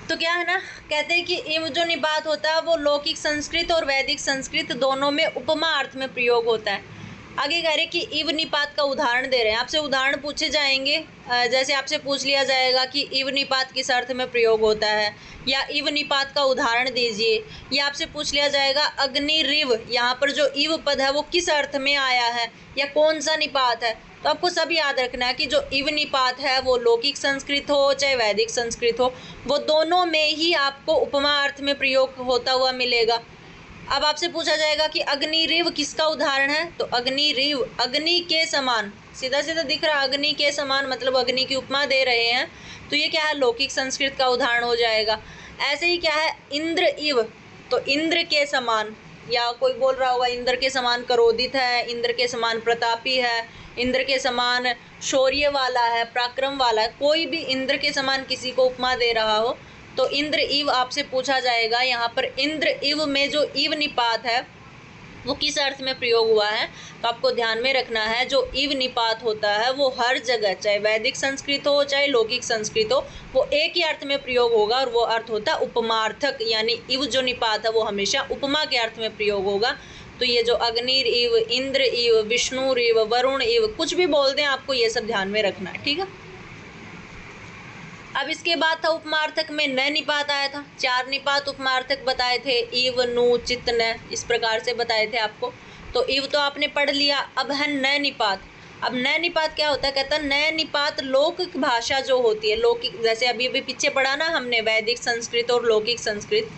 तो क्या है ना, कहते हैं कि इव जो निपात होता है वो लौकिक संस्कृत और वैदिक संस्कृत दोनों में उपमा अर्थ में प्रयोग होता है। आगे कह रहे कि इव निपात का उदाहरण दे रहे हैं, आपसे उदाहरण पूछे जाएंगे। जैसे आपसे पूछ लिया जाएगा कि इव निपात किस अर्थ में प्रयोग होता है, या इव निपात का उदाहरण दीजिए, या आपसे पूछ लिया जाएगा अग्नि रिव, यहाँ पर जो इव पद है वो किस अर्थ में आया है या कौन सा निपात है। तो आपको सब याद रखना है कि जो इव निपात है वो लौकिक संस्कृत हो चाहे वैदिक संस्कृत हो, वो दोनों में ही आपको उपमा अर्थ में प्रयोग होता हुआ मिलेगा। अब आपसे पूछा जाएगा कि अग्निरिव किसका उदाहरण है, तो अग्निरिव अग्नि के समान, सीधा सीधा दिख रहा, अग्नि के समान मतलब अग्नि की उपमा दे रहे हैं, तो ये क्या है, लौकिक संस्कृत का उदाहरण हो जाएगा। ऐसे ही क्या है, इंद्र इव, तो इंद्र के समान, या कोई बोल रहा होगा इंद्र के समान क्रोधित है, इंद्र के समान प्रतापी है, इंद्र के समान शौर्य वाला है, पराक्रम वाला है, कोई भी इंद्र के समान किसी को उपमा दे रहा हो तो इंद्र इव आपसे पूछा जाएगा। यहाँ पर इंद्र इव में जो इव निपात है वो किस अर्थ में प्रयोग हुआ है, तो आपको ध्यान में रखना है जो इव निपात होता है वो हर जगह, चाहे वैदिक संस्कृत हो चाहे लौकिक संस्कृत हो, वो एक ही अर्थ में प्रयोग होगा और वो अर्थ होता है उपमार्थक, यानी इव जो निपात है वो हमेशा उपमा के अर्थ में प्रयोग होगा। तो ये जो अग्निर इव, इंद्र इव, विष्णु इव, वरुण इव, कुछ भी बोल दें आपको ये सब ध्यान में रखना है, ठीक है। अब इसके बाद था उपमार्थक में न निपात आया था, 4 निपात उपमार्थक बताए थे, इव, नु, चित, न, इस प्रकार से बताए थे आपको। तो इव तो आपने पढ़ लिया, अब है न निपात। अब न निपात क्या होता है, कहता है न निपात लौकिक भाषा जो होती है, लौकिक, जैसे अभी पीछे पढ़ा ना हमने वैदिक संस्कृत और लौकिक संस्कृत,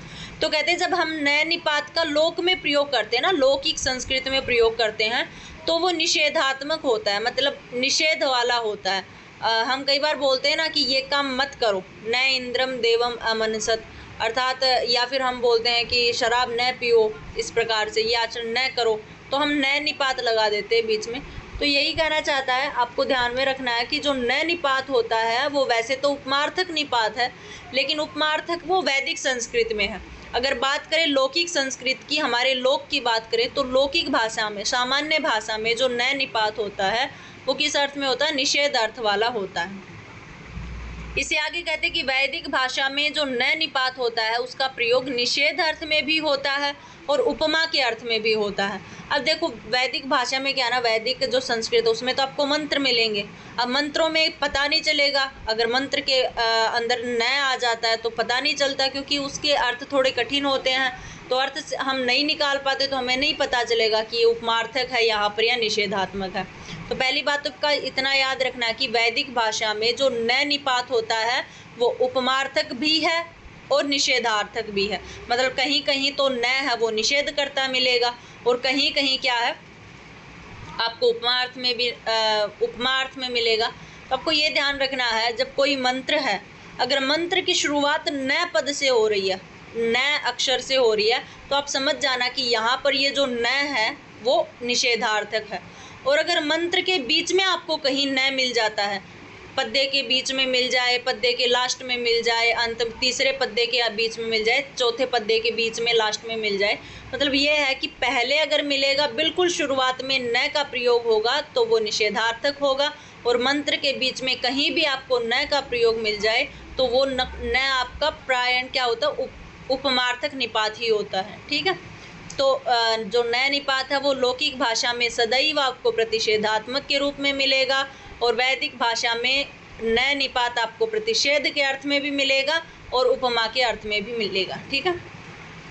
तो कहते हैं जब हम न निपात का लोक में प्रयोग करते हैं ना, लौकिक संस्कृत में प्रयोग करते हैं, तो वो निषेधात्मक होता है, मतलब निषेध वाला होता है। हम कई बार बोलते हैं ना कि ये काम मत करो, न इंद्रम देवम अमनसत, अर्थात या फिर हम बोलते हैं कि शराब न पियो, इस प्रकार से ये आचरण न करो, तो हम न निपात लगा देते हैं बीच में। तो यही कहना चाहता है, आपको ध्यान में रखना है कि जो न निपात होता है वो वैसे तो उपमार्थक निपात है, लेकिन उपमार्थक वो वैदिक संस्कृत में है। अगर बात करें लौकिक संस्कृत की, हमारे लोक की बात करें, तो लौकिक भाषा में, सामान्य भाषा में जो न निपात होता है वो किस अर्थ में होता है, निषेध अर्थ वाला होता है। इससे आगे कहते हैं कि वैदिक भाषा में जो न निपात होता है उसका प्रयोग निषेध अर्थ में भी होता है और उपमा के अर्थ में भी होता है। अब देखो वैदिक भाषा में क्या ना, वैदिक जो संस्कृत है उसमें तो आपको मंत्र मिलेंगे, अब मंत्रों में पता नहीं चलेगा, अगर मंत्र के अंदर न आ जाता है तो पता नहीं चलता, क्योंकि उसके अर्थ थोड़े कठिन होते हैं, तो अर्थ हम नहीं निकाल पाते, तो हमें नहीं पता चलेगा कि ये उपमार्थक है यहाँ पर या निषेधात्मक है। तो पहली बात तो का इतना याद रखना कि वैदिक भाषा में जो न निपात होता है वो उपमार्थक भी है और निषेधार्थक भी है, मतलब कहीं कहीं तो न है वो निषेध करता मिलेगा और कहीं कहीं क्या है आपको उपमार्थ में भी उपमार्थ में मिलेगा। तो आपको ये ध्यान रखना है जब कोई मंत्र है, अगर मंत्र की शुरुआत न पद से हो रही है, न अक्षर से हो रही है, तो आप समझ जाना कि यहाँ पर ये जो न है वो निषेधार्थक है। और अगर मंत्र के बीच में आपको कहीं न मिल जाता है, पद्य के बीच में मिल जाए, पद्य के लास्ट में मिल जाए, अंत तीसरे पद्य के बीच में मिल जाए, चौथे पद्य के बीच में लास्ट में मिल जाए, मतलब ये है कि पहले अगर मिलेगा बिल्कुल शुरुआत में न का प्रयोग होगा तो वो निषेधार्थक होगा, और मंत्र के बीच में कहीं भी आपको न का प्रयोग मिल जाए तो वो न आपका प्रायण क्या होता है, उपमार्थक निपात ही होता है, ठीक है। तो जो न निपात है वो लौकिक भाषा में सदैव आपको प्रतिषेधात्मक के रूप में मिलेगा, और वैदिक भाषा में न निपात आपको प्रतिषेध के अर्थ में भी मिलेगा और उपमा के अर्थ में भी मिलेगा, ठीक है।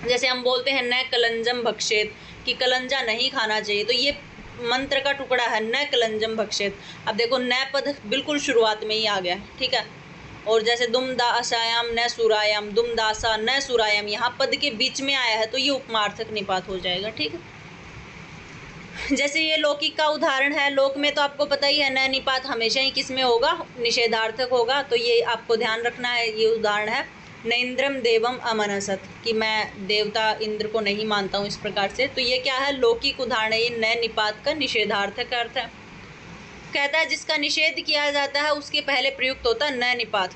जैसे हम बोलते हैं न कलंजम भक्षेत, कि कलंजा नहीं खाना चाहिए, तो ये मंत्र का टुकड़ा है न कलंजम भक्षेत। अब देखो न पद बिल्कुल शुरुआत में ही आ गया, ठीक है। और जैसे दुम दासायाम न सुरायाम, दुम दासा न सुरायाम, यहाँ पद के बीच में आया है तो ये उपमार्थक निपात हो जाएगा, ठीक है। जैसे ये लौकिक का उदाहरण है, लोक में तो आपको पता ही है न निपात हमेशा ही किस में होगा, निषेधार्थक होगा, तो ये आपको ध्यान रखना है। ये उदाहरण है न इंद्रम देवम अमनसत, कि मैं देवता इंद्र को नहीं मानता हूँ, इस प्रकार से। तो ये क्या है, लौकिक उदाहरण है, ये न निपात का निषेधार्थक अर्थ है। कहता है जिसका निषेध किया जाता है उसके पहले प्रयुक्त होता है न निपात,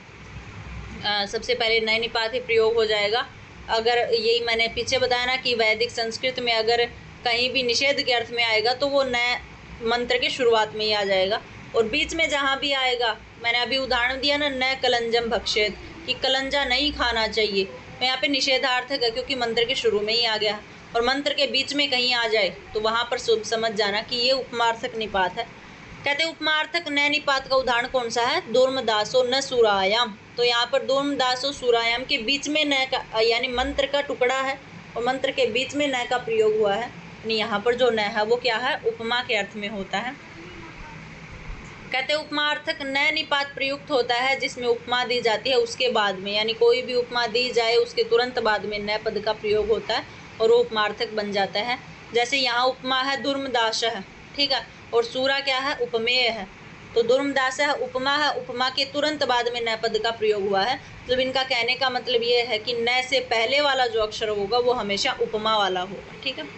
सबसे पहले न निपात ही प्रयोग हो जाएगा। अगर यही मैंने पीछे बताया ना कि वैदिक संस्कृत में अगर कहीं भी निषेध के अर्थ में आएगा तो वो न मंत्र के शुरुआत में ही आ जाएगा, और बीच में जहाँ भी आएगा, मैंने अभी उदाहरण दिया ना न कलंजम भक्षेत, कि कलंजा नहीं खाना चाहिए, तो यहाँ पे निषेधार्थक है क्योंकि मंत्र के शुरू में ही आ गया, और मंत्र के बीच में कहीं आ जाए तो वहाँ पर समझ जाना कि ये उपमार्थक निपात है। कहते हैं उपमार्थक न निपात का उदाहरण कौन सा है? दूर्मदासो न सुरायाम। तो यहाँ पर दूर्मदासो सुरायाम के बीच में न का यानी मंत्र का टुकड़ा है और मंत्र के बीच में न का प्रयोग हुआ है, यानी यहाँ पर जो न है वो क्या है? उपमा के अर्थ में होता है। कहते हैं उपमार्थक न निपात प्रयुक्त होता है जिसमें उपमा दी जाती है उसके बाद में, यानी कोई भी उपमा दी जाए उसके तुरंत बाद में न पद का प्रयोग होता है और वो उपमार्थक बन जाता है। जैसे यहाँ उपमा है दुर्मदास है, ठीक है, और सूरा क्या है? उपमेय है। तो दुर्मदास है उपमा है, उपमा के तुरंत बाद में न पद का प्रयोग हुआ है। मतलब इनका कहने का मतलब ये है कि न से पहले वाला जो अक्षर होगा वो हमेशा उपमा वाला होगा, ठीक है।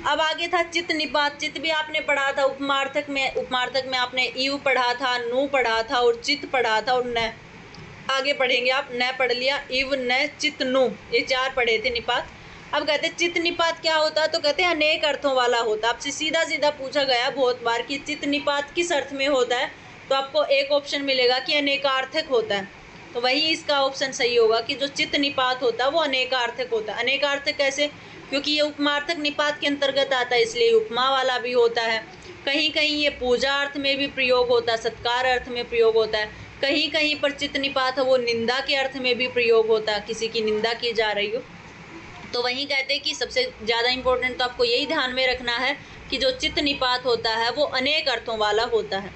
अब आगे था चित निपात। चित भी आपने पढ़ा था उपमार्थक में। उपमार्थक में आपने ईव पढ़ा था, नु पढ़ा था और चित पढ़ा था और न आगे पढ़ेंगे आप। न पढ़ लिया, इव, न, चित, नु, ये 4 पढ़े थे निपात। अब कहते चित निपात क्या होता है? तो कहते हैं अनेक अर्थों वाला होता है। आपसे सीधा सीधा पूछा गया बहुत बार कि चित निपात किस अर्थ में होता है, तो आपको एक ऑप्शन मिलेगा कि अनेकार्थक होता है। तो वही इसका ऑप्शन सही होगा कि जो चित निपात होता है वो अनेकार्थक होता है। अनेकार्थक कैसे? क्योंकि ये उपमार्थक निपात के अंतर्गत आता है, इसलिए उपमा वाला भी होता है। कहीं कहीं ये पूजा अर्थ में भी प्रयोग होता है, सत्कार अर्थ में प्रयोग होता है। कहीं कहीं पर चित निपात है वो निंदा के अर्थ में भी प्रयोग होता है, किसी की निंदा की जा रही हो। तो वहीं कहते हैं कि सबसे ज़्यादा इम्पोर्टेंट तो आपको यही ध्यान में रखना है कि जो चित निपात होता है वो अनेक अर्थों वाला होता है।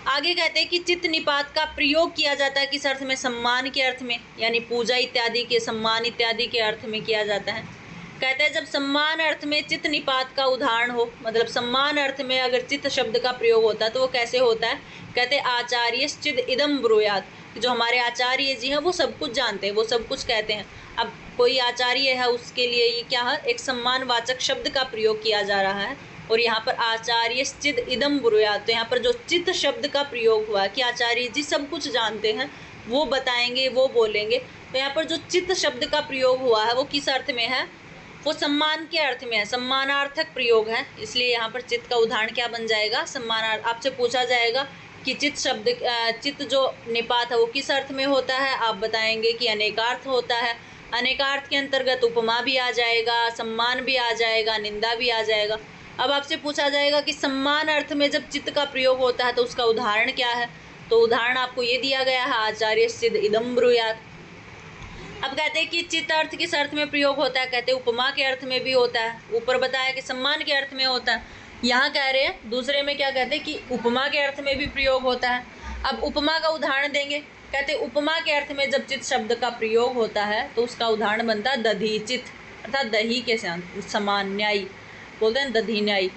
आगे कहते हैं कि चित निपात का प्रयोग किया जाता है किस अर्थ में? सम्मान के अर्थ में, यानी पूजा इत्यादि के, सम्मान इत्यादि के अर्थ में किया जाता है। कहते हैं जब सम्मान अर्थ में चित निपात का उदाहरण हो, मतलब सम्मान अर्थ में अगर चित शब्द का प्रयोग होता है तो वो कैसे होता है? कहते हैं आचार्यश्चिद इदम ब्रूयात, जो हमारे आचार्य जी हैं वो सब कुछ जानते हैं, वो सब कुछ कहते हैं। अब कोई आचार्य है उसके लिए ये क्या है? एक सम्मानवाचक शब्द का प्रयोग किया जा रहा है, और यहाँ पर आचार्यश्चिद इदम ब्रूयात, तो यहाँ पर जो चित शब्द का प्रयोग हुआ कि आचार्य जी सब कुछ जानते हैं, वो बताएंगे, वो बोलेंगे। तो यहाँ पर जो चित शब्द का प्रयोग हुआ है वो किस अर्थ में है? वो सम्मान के अर्थ में है, सम्मानार्थक प्रयोग है, इसलिए यहाँ पर चित का उदाहरण क्या बन जाएगा? सम्मानार्थ। आपसे पूछा जाएगा कि चित शब्द चित जो निपात है वो किस अर्थ में होता है, आप बताएंगे कि अनेकार्थ होता है। अनेकार्थ के अंतर्गत उपमा भी आ जाएगा, सम्मान भी आ जाएगा, निंदा भी आ जाएगा। अब आपसे पूछा जाएगा कि सम्मान अर्थ में जब चित्त का प्रयोग होता है तो उसका उदाहरण क्या है, तो उदाहरण आपको ये दिया गया है आचार्यश्चिद इदम ब्रूयात। अब कहते हैं कि चित्त अर्थ किस अर्थ में प्रयोग होता है? कहते हैं उपमा के अर्थ में भी होता है। ऊपर बताया कि सम्मान के अर्थ में होता है, यहाँ कह रहे हैं दूसरे में क्या कहते हैं कि उपमा के अर्थ में भी प्रयोग होता है। अब उपमा का उदाहरण देंगे। कहते हैं उपमा के अर्थ में जब चित्त शब्द का प्रयोग होता है तो उसका उदाहरण बनता है दधीचित, अर्थात दही के समान, न्यायी बोलते हैं, दधी न्यायी,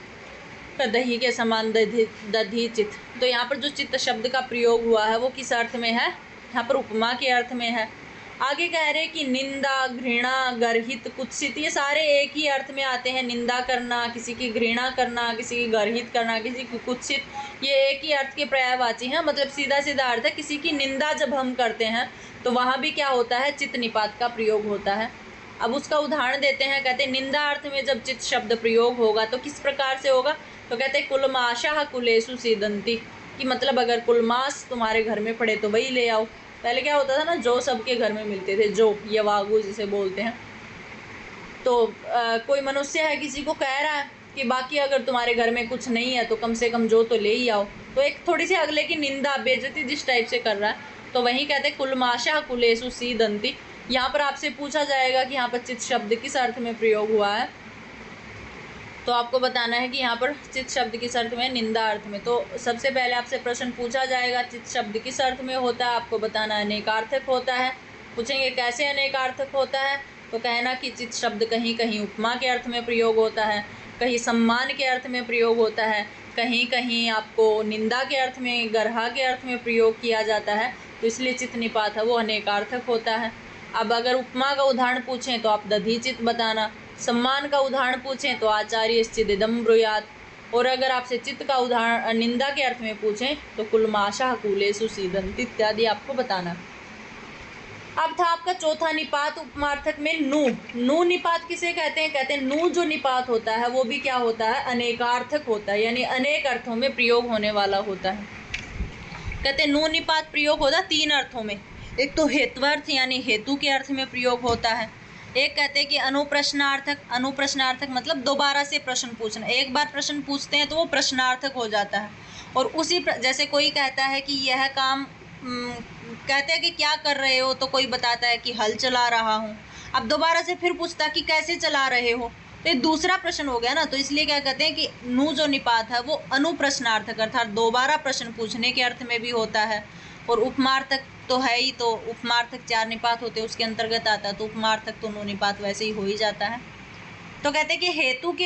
दही के समान दधीचित। तो यहाँ पर जो चित्त शब्द का प्रयोग हुआ है वो किस अर्थ में है? यहाँ पर उपमा के अर्थ में है। आगे कह रहे हैं कि निंदा, घृणा, गर्हित, कुत्सित, ये सारे एक ही अर्थ में आते हैं। निंदा करना, किसी की घृणा करना, किसी की गर्हित करना, किसी की कुत्सित, ये एक ही अर्थ के पर्यायवाची हैं। मतलब सीधा सीधा अर्थ है, किसी की निंदा जब हम करते हैं तो वहाँ भी क्या होता है? चित्त निपात का प्रयोग होता है। अब उसका उदाहरण देते हैं। कहते हैं निंदा अर्थ में जब चित्त शब्द प्रयोग होगा तो किस प्रकार से होगा? तो कहते हैं कुलमाशाह कुलेषु सीदंती, कि मतलब अगर कुलमास तुम्हारे घर में पड़े तो वही ले आओ। पहले क्या होता था ना, जो सबके घर में मिलते थे, जो यवागु जिसे बोलते हैं। तो कोई मनुष्य है किसी को कह रहा है कि बाकी अगर तुम्हारे घर में कुछ नहीं है तो कम से कम जो तो ले ही आओ, तो एक थोड़ी सी अगले की निंदा, बेइज्जती जिस टाइप से कर रहा है, तो वही कहते हैं कुलमाशाह कुलेषु सीदंती। यहाँ पर आपसे पूछा जाएगा कि यहाँ पर चित्त शब्द किस अर्थ में प्रयोग हुआ है, तो आपको बताना है कि यहाँ पर चित्त शब्द किस अर्थ में? निंदा अर्थ में। तो सबसे पहले आपसे प्रश्न पूछा जाएगा चित्त शब्द किस अर्थ में होता है, आपको बताना अनेकार्थक होता है। पूछेंगे कैसे अनेकार्थक होता है, तो कहना कि चित्त शब्द कहीं कहीं उपमा के अर्थ में प्रयोग होता है, कहीं सम्मान के अर्थ में प्रयोग होता है, कहीं कहीं आपको निंदा के अर्थ में, गर्हा के अर्थ में प्रयोग किया जाता है, तो इसलिए चित्त निपात है वो अनेकार्थक होता है। अब अगर उपमा का उदाहरण पूछें तो आप दधीचित बताना, सम्मान का उदाहरण पूछें तो आचार्यश्चिद इदम ब्रूयात, और अगर आपसे चित्त का उदाहरण निंदा के अर्थ में पूछें तो कुलमाशाह कुलेषु सीदंती इत्यादि आपको बताना। अब था आपका चौथा निपात उपमार्थक में नु। नु निपात किसे कहते हैं? कहते हैं नु जो निपात होता है वो भी क्या होता है? अनेकार्थक होता है, यानी अनेक अर्थों में प्रयोग होने वाला होता है। कहते हैं नु निपात प्रयोग होता 3 अर्थों में। एक तो हेत्वर्थ यानी हेतु के अर्थ में प्रयोग होता है, एक कहते हैं कि अनुप्रश्नार्थक। अनुप्रश्नार्थक मतलब दोबारा से प्रश्न पूछना, एक बार प्रश्न पूछते हैं तो वो प्रश्नार्थक हो जाता है। और उसी जैसे कोई कहता है कि यह काम कहते हैं कि क्या कर रहे हो, तो कोई बताता है कि हल चला रहा हूँ। अब दोबारा से फिर पूछता कि कैसे चला रहे हो, तो ये दूसरा प्रश्न हो गया ना। तो इसलिए क्या कहते हैं कि नु जो निपात है वो अनुप्रश्नार्थक अर्थात दोबारा प्रश्न पूछने के अर्थ में भी होता है। और उपमार्थक तो है ही, तो उपमार्थक 4 निपात होते हैं उसके अंतर्गत आता है, तो उपमार्थक तो नु निपात वैसे ही हो ही जाता है। तो कहते हैं कि हेतु के